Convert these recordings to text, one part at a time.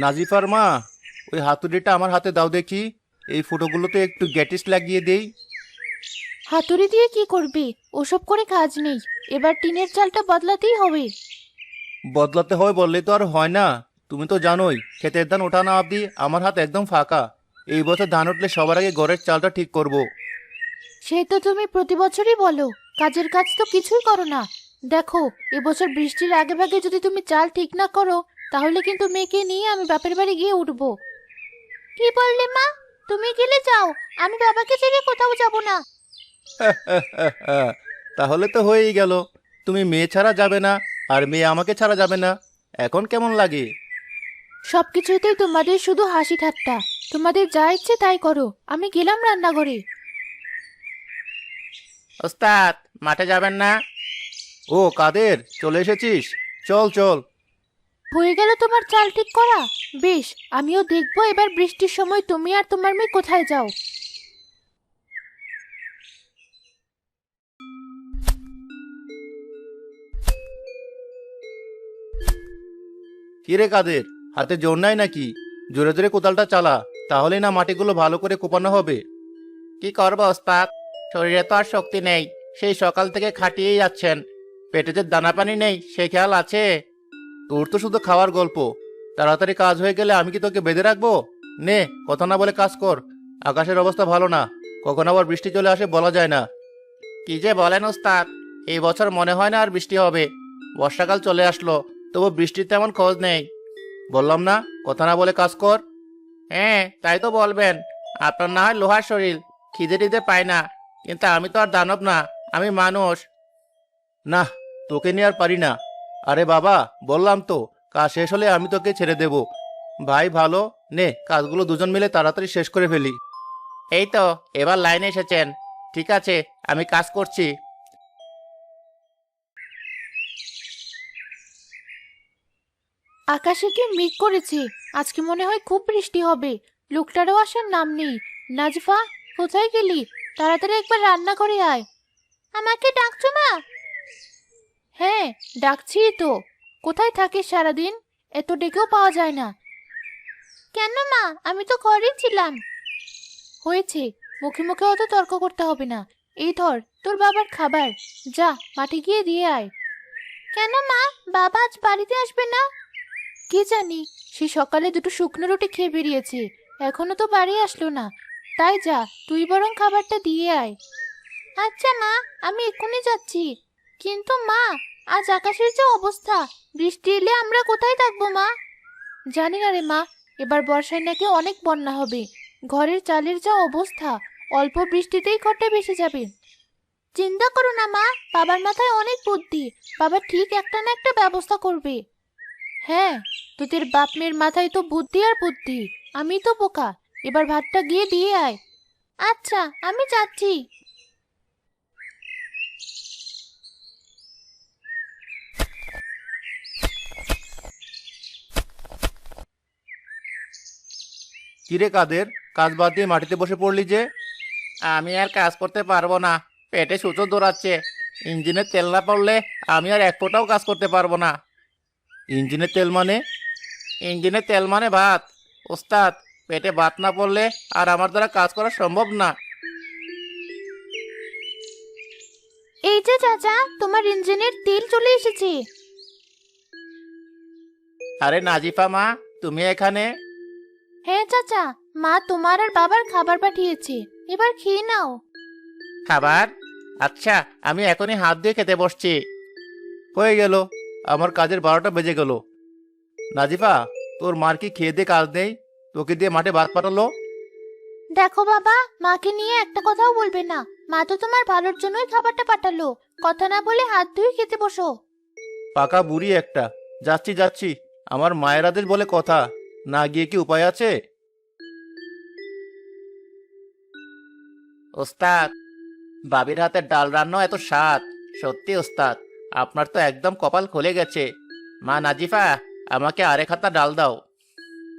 নাজিফার মা, ওই হাতুড়িটা আমার হাতে দাও দেখি। এই ফুটোগুলোতে একটু গ্যাটিস লাগিয়ে দেই। হাতুড়ি দিয়ে কি করবি? ওসব করে কাজ নেই। এবার টিনের চালটা বদলাতেই হবে। বদলাতে হয় বললেই তো আর হয় না। তুমি তো জানোই, ক্ষেতের ধান ওঠানো অবধি আমার হাত একদম ফাঁকা। এই বছর ধান উঠলে সবার আগে ঘরের চালটা ঠিক করব। সে তো তুমি প্রতি বছরই বলো, কাজের কাজ তো কিছুই করো না। দেখো, এবছর বৃষ্টির আগে ভাগে যদি তুমি চাল ঠিক না করো, তাহলে কিন্তু মেয়েকে নিয়ে আমি বাপের বাড়ি গিয়ে উঠবো। কি বললে মা? তুমি গেলে যাও, আমি বাবাকে ছেড়ে কোথাও যাব না। তাহলে তো হয়েই গেল। তুমি মেয়ে ছাড়া যাবে না, আর মেয়ে আমাকে ছাড়া যাবে না। এখন কেমন লাগে? সবকিছুতেই তোমাদের শুধু হাসি ঠাট্টা। তোমাদের যা ইচ্ছে তাই করো, আমি গেলাম রান্নাঘরে। ওস্তাদ, মাঠে যাবেন না? ও কাদের, চলে এসেছিস? চল চল। হয়ে গেল তোমার চাল ঠিক করা? বেশ, আমিও দেখবো এবার বৃষ্টির সময় তুমি আর তোমার মেয়ে কোথায় যাও। কিরে কাদের, হাতে জোর নাই নাকি? জোরে জোরে কোদালটা চালা, তাহলে না মাটিগুলো ভালো করে কোপানো হবে। কি করবো ওস্তাদ, শরীরে তো আর শক্তি নেই। সেই সকাল থেকে খাটিয়েই যাচ্ছেন। পেটে যে দানা পানি নেই সে খেয়াল আছে? তোর তো শুধু খাওয়ার গল্প। তাড়াতাড়ি কাজ হয়ে গেলে আমি কি তোকে বেঁধে রাখবো? নে, কথা না বলে কাজ কর। আকাশের অবস্থা ভালো না, কখন আবার বৃষ্টি চলে আসে বলা যায় না। কি যে বলেন ওস্তাদ, এই বছর মনে হয় না আর বৃষ্টি হবে। বর্ষাকাল চলে আসলো, তবু বৃষ্টির তেমন খোঁজ নেই। বললাম না, কথা না বলে কাজ কর। হ্যাঁ, তাই তো বলবেন। আপনার না হয় লোহার শরীর, খিদে টিদে পায় না, কিন্তু আমি তো আর দানব না, আমি মানুষ। না, তোকে নিয়ে আর পারি না। আরে বাবা, বললাম তো, কাজ শেষ হলে আমি তোকে ছেড়ে দেব। ভাই ভালো, নে কাজগুলো দুজন মিলে তাড়াতাড়ি শেষ করে ফেলি। এই তো, এবার লাইনে এসেছেন। ঠিক আছে, আমি কাজ করছি। আকাশে কি মেঘ করেছে? আজকে মনে হয় খুব বৃষ্টি হবে। লোকটারও আসার নাম নেই। নাজফা, কোথায় গেলি? তাড়াতাড়ি একবার রান্না করে আয়। আমাকে ডাকছো মা? হ্যাঁ, ডাকছি তো। কোথায় থাকিস সারাদিন? এত ডেকেও পাওয়া যায় না। কেন মা, আমি তো ঘরেই ছিলাম। হয়েছে, মুখে মুখে অত তর্ক করতে হবে না। এই ধর তোর বাবার খাবার, যা মাঠে গিয়ে দিয়ে আয়। কেন মা, বাবা আজ বাড়িতে আসবে না? কে জানি, সে সকালে দুটো শুকনো রুটি খেয়ে বেরিয়েছে, এখনো তো বাড়ি আসলো না। তাই যা, তুই বরং খাবারটা দিয়ে আয়। আচ্ছা মা, আমি এক্ষুনি যাচ্ছি। কিন্তু মা, আজ আকাশের যে অবস্থা, বৃষ্টি এলে আমরা কোথায় থাকবো মা? জানি না রে মা, এবার বর্ষায় নাকি অনেক বন্যা হবে। ঘরের চালের যা অবস্থা, অল্প বৃষ্টিতেই ঘরটা ভেসে যাবে। চিন্তা করো না মা, বাবার মাথায় অনেক বুদ্ধি। বাবা ঠিক একটা না একটা ব্যবস্থা করবে। হ্যাঁ, তোদের বাপ মেয়ের মাথায় তো বুদ্ধি আর বুদ্ধি। আমি তো বোকা। এবার ভাতটা গিয়ে দিয়ে আয়। আচ্ছা, আমি যাচ্ছি। কিরে কাদের, কাজ বাদ দিয়ে মাটিতে বসে পড়লি যে? আমি আর কাজ করতে পারবো না, পেটে সুচো দৌড়াচ্ছে। ইঞ্জিনের তেল না পড়লে আমি আর এক ফোঁটাও কাজ করতে পারবো না। ইঞ্জিনের তেল মানে? ইঞ্জিনের তেল মানে ভাত। ওস্তাদ, পেটে ভাত না পড়লে আর আমার দ্বারা কাজ করা সম্ভব না। এই যে চাচা, তোমার ইঞ্জিনের তেল চলে এসেছে। আরে নাজিফা মা, তুমি এখানে? হ্যাঁ চাচা, মা তোমার আর বাবার খাবার পাঠিয়েছে, এবার খেয়ে নাও। খাবার? আচ্ছা, আমি এখনই হাত দিয়ে খেতে বসছি। হয়ে গেল, আমার কাজের 12টা বেজে গেল। নাজিফা, তোর মার কি খেয়ে দিয়ে কাজ নেই? তোকে দিয়ে মাঠে ভাত পাঠালো। দেখো বাবা, মাকে নিয়ে একটা কথাও বলবে না। মা তো তোমার ভালোর জন্যই খাবারটা পাঠালো। কথা না বলে হাত ধুয়ে খেতে বসো। পাকা বুড়ি একটা। যাচ্ছি যাচ্ছি, আমার মায়ের আদেশ বলে কথা, না গিয়ে কি উপায় আছে? ওস্তাদ, বাবির হাতের ডাল রান্না এত স্বাদ। সত্যি ওস্তাদ, আপনার তো একদম কপাল খুলে গেছে। মা নাজিফা, আমাকে আরেক হাতা ডাল দাও।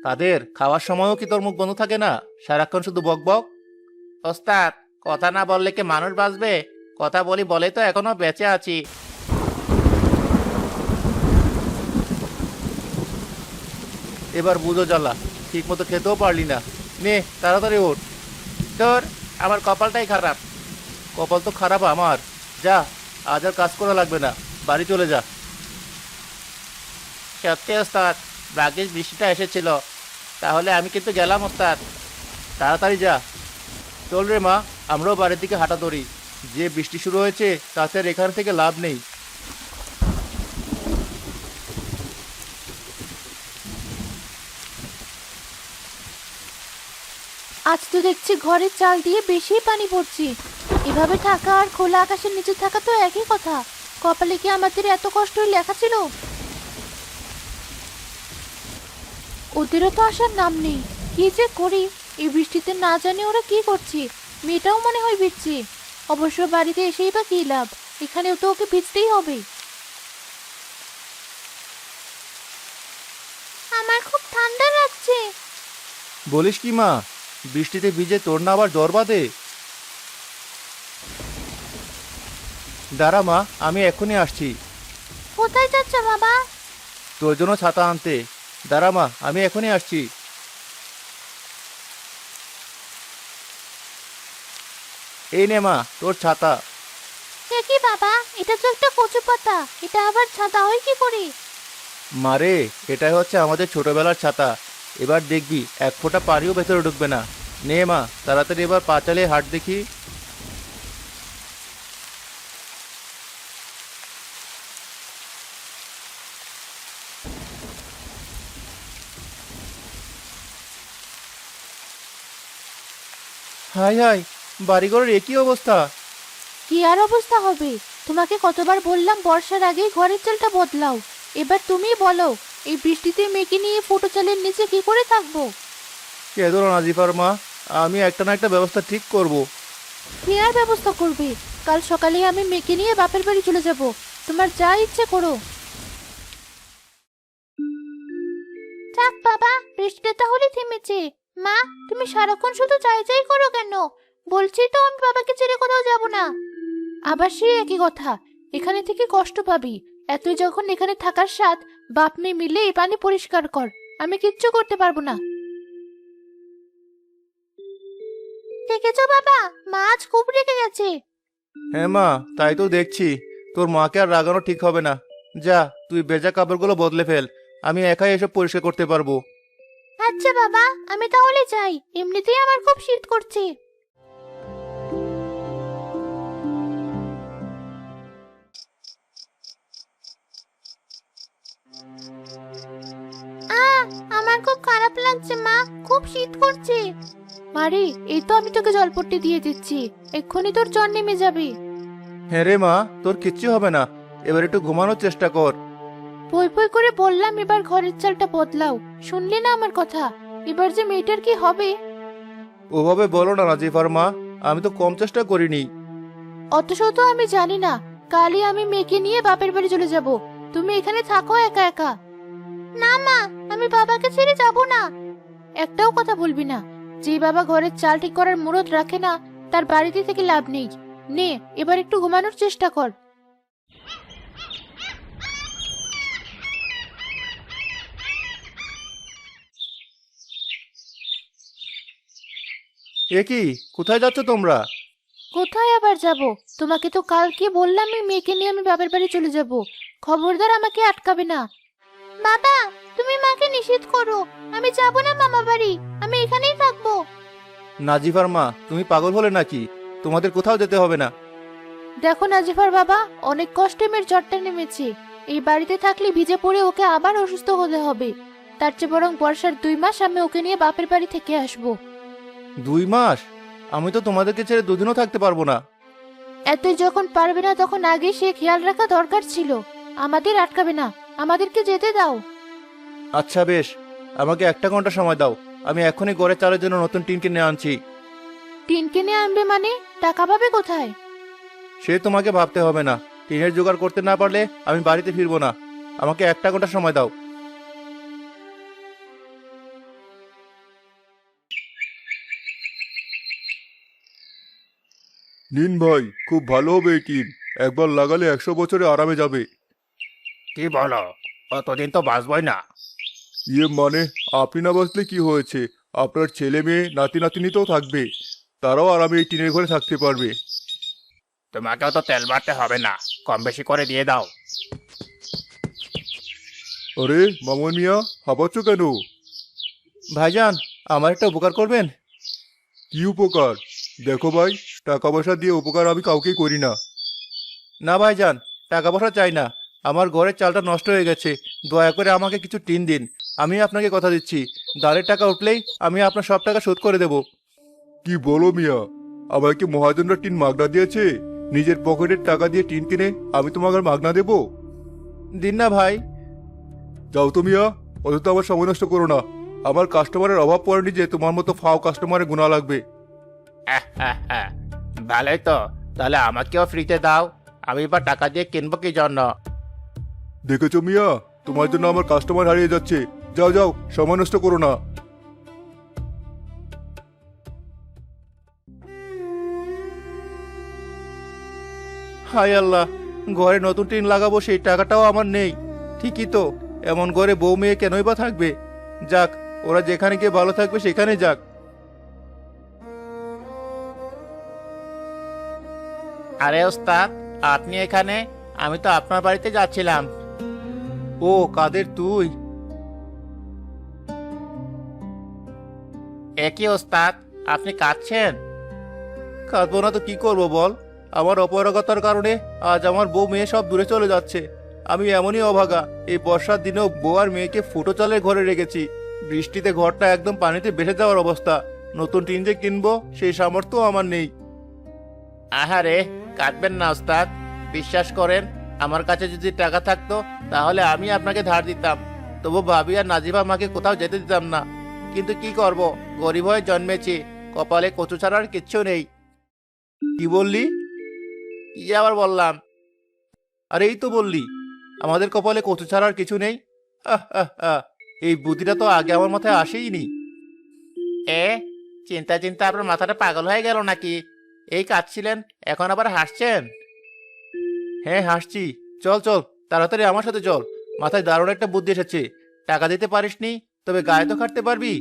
তাদের খাওয়ার সময়ও কি তোর মুখ বন্ধ থাকে না? সারাক্ষণ শুধু বক বক। ওস্তাদ, কথা না বললে কি মানুষ বাঁচবে? কথা বলি বলে তো এখনো বেঁচে আছি। এবার বুঝো জ্বালা, ঠিক মতো খেতেও পারলি না। নে তাড়াতাড়ি ওঠ। তোর আমার কপালটাই খারাপ। কপাল তো খারাপ আমার। যা, আজ আর কাজ করা লাগবে না, বাড়ি চলে যা। সত্যি ওস্তাদ, ভাগ্যিস বৃষ্টিটা এসেছিল, তাহলে আমি কিন্তু গেলাম ওস্তাদ। তাড়াতাড়ি যা। চল রে মা, আমরাও বাড়ির দিকে হাঁটা ধরি। যে বৃষ্টি শুরু হয়েছে তাতে আর এখান থেকে লাভ নেই। আজ তো দেখছি ঘরের চাল দিয়ে বেশি পানি পড়ছে। এভাবে থাকা আর খোলা আকাশের নিচে থাকা তো একই কথা। কপালে কি আমাদের এত কষ্টই লেখা ছিল? ওদেরও তো আসার নাম নেই। কি যে করি, এই বৃষ্টিতে না জানি ওরা কি করছে। মেয়েটাও মনে হয় ভিজছে। অবশ্য বাড়িতে এসেই বা কি লাভ, এখানেও তো ওকে ভিজতেই হবে। আমার খুব ঠান্ডা লাগছে। বলিস কি মা, বৃষ্টিতে ভিজে তোর না আবার জ্বর বাঁধে? দাঁড়া মা, আমি এক্ষুনি আসছি। কোথায় যাচ্ছ বাবা? তোর জন্য ছাতা আনতে। দাঁড়া মা, আমি এখনই আসছি। এই নে মা, তোর ছাতা। সে কি বাবা, এটা তো একটা কচু পাতা, এটা আবার ছাতা হয় কি করে? মারে, এটাই হচ্ছে আমাদের ছোটবেলার ছাতা। এবার দেখবি এক ফোঁটা পানিও ভেতরে ঢুকবে না। নে মা, তাড়াতাড়ি এবার পা চালিয়ে হাঁট দেখি। হাই হাই, বাড়িঘরের একই অবস্থা। কি আর অবস্থা হবে? তোমাকে কতবার বললাম বর্ষার আগেই ঘরের চালটা বদলাও। এবার তুমিই বলো, এই বৃষ্টিতে মেয়েকে নিয়ে ফুটো চালের নিচে কি করে থাকবো? কেঁদো না নাজিফার মা, আমি একটা না একটা ব্যবস্থা ঠিক করব। কি আর ব্যবস্থা করবে? কাল সকালে আমি মেয়েকে নিয়ে বাপের বাড়ি চলে যাব। তোমার যা ইচ্ছে করো। যাক বাবা, বৃষ্টিটা তাহলে থেমেছে। মা, তুমি সারাক্ষণ শুধু চাই চাই করো কেন? বলছি তো আমি বাবাকে ছেড়ে কোথাও যাব না। আবার সেই একই কথা, এখানে থেকে কষ্ট পাবি। এতই যখন এখানে থাকার স্বাদ, বাপ মেয়ে মিলে এই পানি পরিষ্কার কর। আমি কিচ্ছু করতে পারবো না। দেখেছো বাবা, মা আজ খুব রেগে গেছে। হ্যাঁ মা, তাই তো দেখছি। তোর মাকে আর রাগানো ঠিক হবে না। যা, তুই ভেজা কাপড়গুলো বদলে ফেল, আমি একাই এসব পরিষ্কার করতে পারবো। আচ্ছা বাবা, আমি তাহলে যাই, এমনিতেই আমার খুব শীত করছে। আমার খুব খারাপ লাগছে মা, খুব শীত করছে। মারি, এই তো আমি তোকে জলপট্টি দিয়ে দিচ্ছি, এক্ষুনি তোর জ্বর নেমে যাবে। হ্যাঁ রে মা, তোর কিচ্ছু হবে না। এবার একটু ঘুমানোর চেষ্টা কর। পই পই করে বললাম এবার ঘরের চালটা বদলাও, শুনলি না আমার কথা? এবার যে মেয়েটার কি হবে? ওভাবে বলো না নাজিফার মা, আমি তো কম চেষ্টা করিনি। অত শত আমি জানি না। কালই আমি মেয়েকে নিয়ে বাপের বাড়ি চলে যাব। তুমি এখানে থাকো একা একা। না মা, আমি বাবাকে ছেড়ে যাব না। একটাও কথা বলবি না। যে বাবা ঘরের চাল ঠিক করার মুরত রাখে না, তার বাড়িতে থেকে লাভ নেই। নে, এবার একটু ঘুমানোর চেষ্টা কর। এ কি, কোথায় যাচ্ছ তোমরা? কোথায় আবার যাব? তোমাকে তো কালকে বললাম এই মেয়েকে নিয়ে আমি বাপের বাড়ি চলে যাব। খবরদার আমাকে আটকাবে না। বাবা, তুমি মাকে নিষেধ করো। আমি যাব না মামা বাড়ি, আমি এখানেই থাকবো। নাজিফার মা, তুমি পাগল হলে নাকি? তোমাদের কোথাও যেতে হবে না। দেখো নাজিফার বাবা, অনেক কষ্টে মেয়ের জ্বরটা নেমেছে। এই বাড়িতে থাকলে ভিজে পড়ে ওকে আবার অসুস্থ হতে হবে। তার চেয়ে বরং বর্ষার 2 মাস আমি ওকে নিয়ে বাপের বাড়ি থেকে আসবো। 2 মাস? আমি তো তোমাদেরকে ছেড়ে দুদিনও থাকতে পারবো না। এতই যখন পারবে না, তখন আগে সে খেয়াল রাখা দরকার ছিল। আমাদের আটকাবে না, আমাদেরকে যেতে দাও। আচ্ছা বেশ, আমাকে 1 ঘন্টা সময় দাও। আমি এখনই ঘরে চালের জন্য নতুন টিন কিনে আনছি। টিন কিনে আনবে মানে? টাকা পাবে কোথায়? সে তোমাকে ভাবতে হবে না। টিনের জোগাড় করতে না পারলে আমি বাড়িতে ফিরবো না। আমাকে 1 ঘন্টা সময় দাও। নিন ভাই, খুব ভালো হবে এই টিন। একবার লাগালে 100 বছরে আরামে যাবে। কি বলো? অতদিন তো বাঁচবই না। মানে আপনি না বসলে কি হয়েছে, আপনার ছেলে মেয়ে নাতি নাতনি তো থাকবে, তারাও আরামে এই টিনের ঘরে থাকতে পারবে। তোমাকেও তো তেল মারতে হবে না, কম বেশি করে দিয়ে দাও। আরে মামুন মিয়া, হাঁপাচ্ছ কেন? ভাইজান, আমার একটা উপকার করবেন? কি উপকার? দেখো ভাই, টাকা পয়সা দিয়ে উপকার আমি কাউকেই করি না। না ভাইজান, টাকা পয়সা চাই না। আমার ঘরের চালটা নষ্ট হয়ে গেছে, দয়া করে আমাকে কিছু টিন দিন। আমি আপনাকে কথা দিচ্ছি, দাঁড়ের টাকা উঠলেই আমি আপনার সব টাকা শোধ করে দেব। কি বলো মিয়া, আমাকে কি মহাজনরা টিন মাগনা দিয়েছে? নিজের পকেটের টাকা দিয়ে টিন কিনে আমি তোমাকে আর মাগনা দেবো? দিন না ভাই। যাও তো মিয়া, অযথা আমার সময় নষ্ট করো না। আমার কাস্টমারের অভাব পড়েনি যে তোমার মতো ফাও কাস্টমারের গুণা লাগবে। ভালোই তো, তাহলে আমাকেও ফ্রিতে দাও। আমি এবার টাকা দিয়ে কিনবো কি জন্য? দেখেছো মিয়া, তোমার জন্য আমার কাস্টমার হারিয়ে যাচ্ছে। যাও যাও, সময় নষ্ট করো না। হায় আল্লাহ, ঘরে নতুন টিন লাগাবো সেই টাকাটাও আমার নেই। ঠিকই তো, এমন ঘরে বউ মেয়ে কেনই বা থাকবে। যাক, ওরা যেখানে গিয়ে ভালো থাকবে সেখানে যাক। আরে ওস্তাদ, আপনি এখানে? আমি তো আপনার বাড়িতে যাচ্ছিলাম। ও কাদের তুই? একই ওস্তাদ, আপনি কাঁদছেন? কাঁদবো না তো কি করবো বল। আমার অপারগতার কারণে আজ আমার বউ মেয়ে সব দূরে চলে যাচ্ছে। আমি এমনই অভাগা, এই বর্ষার দিনেও বউ আর মেয়েকে ফুটো চালের ঘরে রেখেছি। বৃষ্টিতে ঘরটা একদম পানিতে ভেসে যাওয়ার অবস্থা। নতুন টিন যে কিনবো সেই সামর্থ্য আমার নেই। আহারে, কাঁদবেন না ওস্তাদ। বিশ্বাস করেন, আমার কাছে যদি টাকা থাকতো তাহলে আমি আপনাকে ধার দিতাম। তবু ভাবি আর নাজিবা আমাকে কোথাও যেতে দিতাম না। কিন্তু কি করব, গরিব হয়ে জন্মেছি, কপালে কচু ছাড়া আর কিচ্ছু নেই। কি বললি? কি আবার বললাম? আরে এই তো বললি, আমাদের কপালে কচু ছাড়া আর কিছু নেই। আহ আহ আহ, এই বুদ্ধিটা তো আগে আমার মাথায় আসেইনি। এ, চিন্তা চিন্তা আপনার মাথাটা পাগল হয়ে গেল নাকি? এই কাঁদছিলেন, এখন আবার হাসছেন? হ্যাঁ হাসছি। চল চল, তাড়াতাড়ি আমার সাথে চল। মাথায় দারুণ একটা বুদ্ধি এসেছে। টাকা দিতে পারিসনি, তবে গায়ে তো খাটতে পারবি।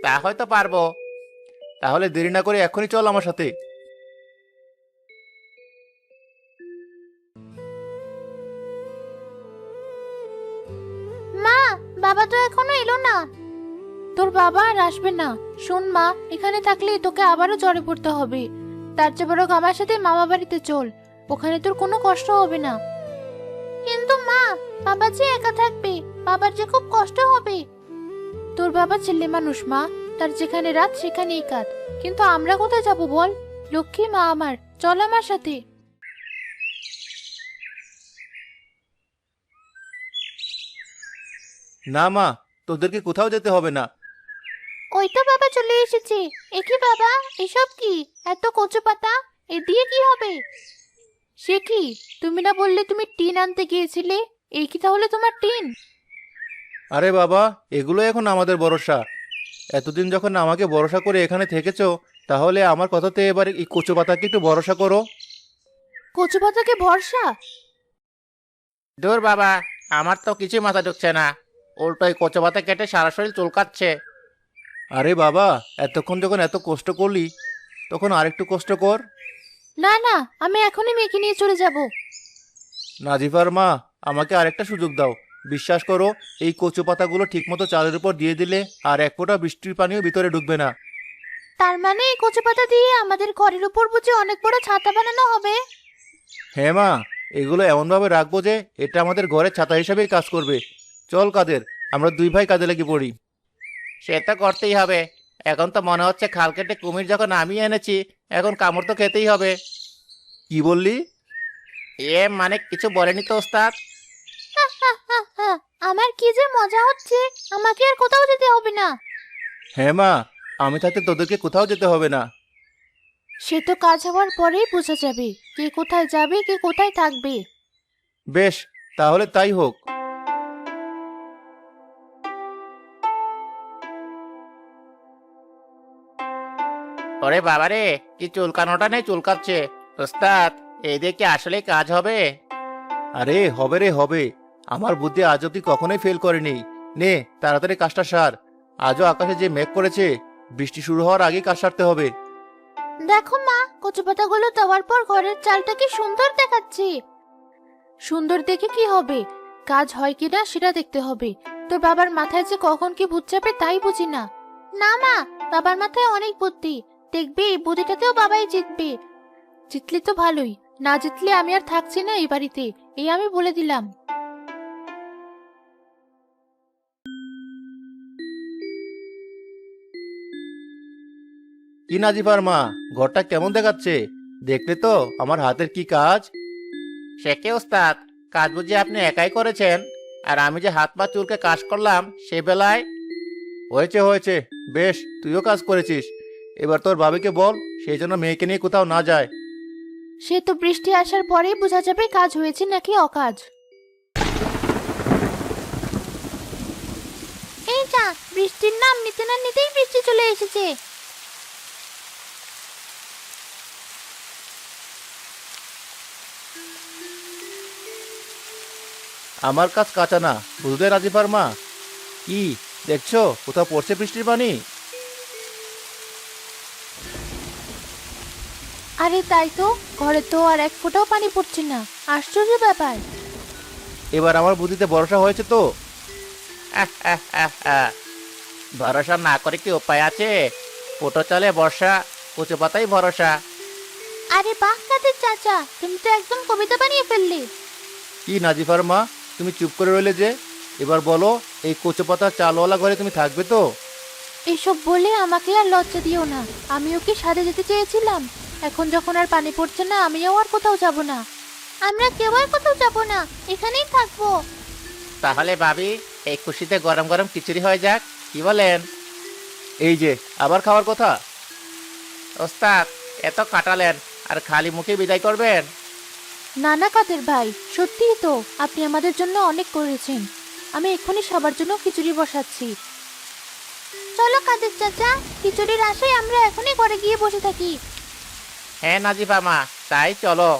তা হয়তো পারবো। তাহলে দেরি না করে এখনই চল আমার সাথে। মা, বাবা তো এখনো এলো না। তোর বাবা আর আসবে না। শোন মা, এখানে থাকলে তোকে আবারও জ্বরে পড়তে হবে। তার চেয়ে বরং আমার সাথে মামা বাড়িতে চল, ওখানে তোর কোনো কষ্ট হবে না। কিন্তু মা, বাবা যে একা থাকবে, বাবার যে খুব কষ্ট হবে। তোর বাবা ছেলে মানুষ মা, তার যেখানে রাত সেখানেই কাজ। কিন্তু আমরা কোথায় যাব বল? লক্ষ্মী মা আমার, চল আমার সাথে। না মা, তোদেরকে কোথাও যেতে হবে না। ওই তো বাবা চলে এসেছে। এ কি বাবা, এসব কি? এত কচু পাতা, এ দিয়ে কি হবে? সে কি, তুমি না বললে তুমি টিন আনতে গিয়েছিলে? এই কি তাহলে তোমার টিন? আরে বাবা, এগুলো এখন আমাদের ভরসা। এতদিন যখন আমাকে ভরসা করে এখানে থেকেছো, তাহলে আমার কথাতে এবার এই কচু পাতাকে একটু ভরসা করো। কচু পাতাকে ভরসা? ধুর বাবা, আমার তো কিছু মাথা ঢুকছে না। উল্টোই কচু পাতা কেটে সারা শরীর চুলকাচ্ছে। আরে বাবা, এতক্ষণ যখন এত কষ্ট করলি, তখন আরেকটু কষ্ট কর। না না, আমি এখনই মেয়েকে নিয়ে চলে যাব। নাজিফার মা, আমাকে আরেকটা সুযোগ দাও। বিশ্বাস করো, এই কচু পাতাগুলো ঠিকমতো চালের উপর দিয়ে দিলে আর এক ফোঁটা বৃষ্টির পানিও ভিতরে ঢুকবে না। তার মানে এই কচু পাতা দিয়ে আমাদের ঘরের উপর বুঝি অনেক বড় ছাতা বানানো হবে? হ্যাঁ মা, এগুলো এমনভাবে রাখবো যে এটা আমাদের ঘরের ছাতা হিসেবেই কাজ করবে। চল কাদের, আমরা দুই ভাই কাজে লেগে পড়ি। সে তো করতেই হবে। এখন তো মনে হচ্ছে খাল কেটে কুমির যখন আমি এনেছি, এখন কামড় তো খেতেই হবে। কি বললি? মানে কিছু বলেনি তো ওস্তাদ। আমার কি যে মজা হচ্ছে, আমাকে আর কোথাও যেতে হবে না। হ্যাঁ মা, আমি থাকতে তোদেরকে কোথাও যেতে হবে না। সে তো কাজ হওয়ার পরেই বোঝা যাবে কে কোথায় যাবে, কে কোথায় থাকবে। বেশ, তাহলে তাই হোক। ওরে বাবারে, কি চুলকানোটা নেই চুলকাচ্ছে। ওস্তাদ, এই দিয়ে কি আসলে কাজ হবে? আরে হবে রে হবে। আমার বুদ্ধি আজ অব্দি কখনোই ফেল করেনি। নে তাড়াতাড়ি কাজটা সার। আজও আকাশে যে মেঘ করেছে, বৃষ্টি শুরু হওয়ার আগেই কাজ সারতে হবে। দেখো মা, কচু পাতাগুলো দেওয়ার পর ঘরের চালটা কি সুন্দর দেখাচ্ছে। সুন্দর দেখে কি হবে, কাজ হয় কিনা সেটা দেখতে হবে। তোর বাবার মাথায় যে কখন কি ভূত চাপে তাই বুঝি না। না মা, বাবার মাথায় অনেক বুদ্ধি, দেখবি এই বুদ্ধিটাতেও বাবাই জিতবে। জিতলে তো ভালোই, না জিতলে আমি আর থাকছি না এই বাড়িতে, এই আমি বলে দিলাম। কি নাজিফার মা, ঘরটা কেমন দেখাচ্ছে? দেখলে তো আমার হাতের কি কাজ। সে কি ওস্তাদ, কাজ বুঝি আপনি একাই করেছেন? আর আমি যে হাত পা চুলকে কাজ করলাম সে বেলায়। হয়েছে হয়েছে, বেশ তুইও কাজ করেছিস। এবার তোর ভাবিকে বল সেই জন্য মেয়েকে নিয়ে কোথাও না যায়। সে তো বৃষ্টি আসার পরেই বোঝা যাবে কাজ হয়েছে নাকি অকাজ। এই যা, বৃষ্টির নাম নিতে না নিতেই বৃষ্টি চলে এসেছে। আমার কাজ কাঁচা না, বুঝলে নাজিফার মা? কি দেখছো, কোথাও পড়ছে বৃষ্টির পানি? আরে তাই তো, ঘরে তো আর এক ফোঁটাও পানি পড়ছে না, আশ্চর্য ব্যাপার। এবার আমার বুদ্ধিতে ভরসা হয়েছে তো? ভরসা না করে কি উপায় আছে? পোটো চালে বর্ষা, কচু পাতাই ভরসা। আরে বাহ কাদের চাচা, তুমি তো একদম কবিতা বানিয়ে ফেললে। কি নাজিফার মা, তুমি চুপ করে রইলে যে? এবার বলো, এই কচু পাতার চালওয়ালা ঘরে তুমি থাকবে তো? এসব বলে আমাকে আর লজ্জা দিও না, আমিও কি সাথে যেতে চেয়েছিলাম। এখন যখন আর পানি পড়ছে না, আমিও আর কোথাও যাব না। আমরা কেউ আর কোথাও যাব না, এখানেই থাকবো। তাহলে ভাবি, এই খুশিতে গরম গরম খিচুড়ি হয়ে যাক, কি বলেন? এই যে আবার খাওয়ার কথা। ওস্তাদ, এত কাটালেন, আর খালি মুখে বিদায় করবেন? না না কাদের ভাই, সত্যিই তো আপনি আমাদের জন্য অনেক করেছেন। আমি এক্ষুনি সবার জন্য খিচুড়ি বসাচ্ছি। চলো কাদের চাচা, খিচুড়ির আশায় আমরা এখনই ঘরে গিয়ে বসে থাকি। হ্যাঁ নাজিফা মা, তাই চলো।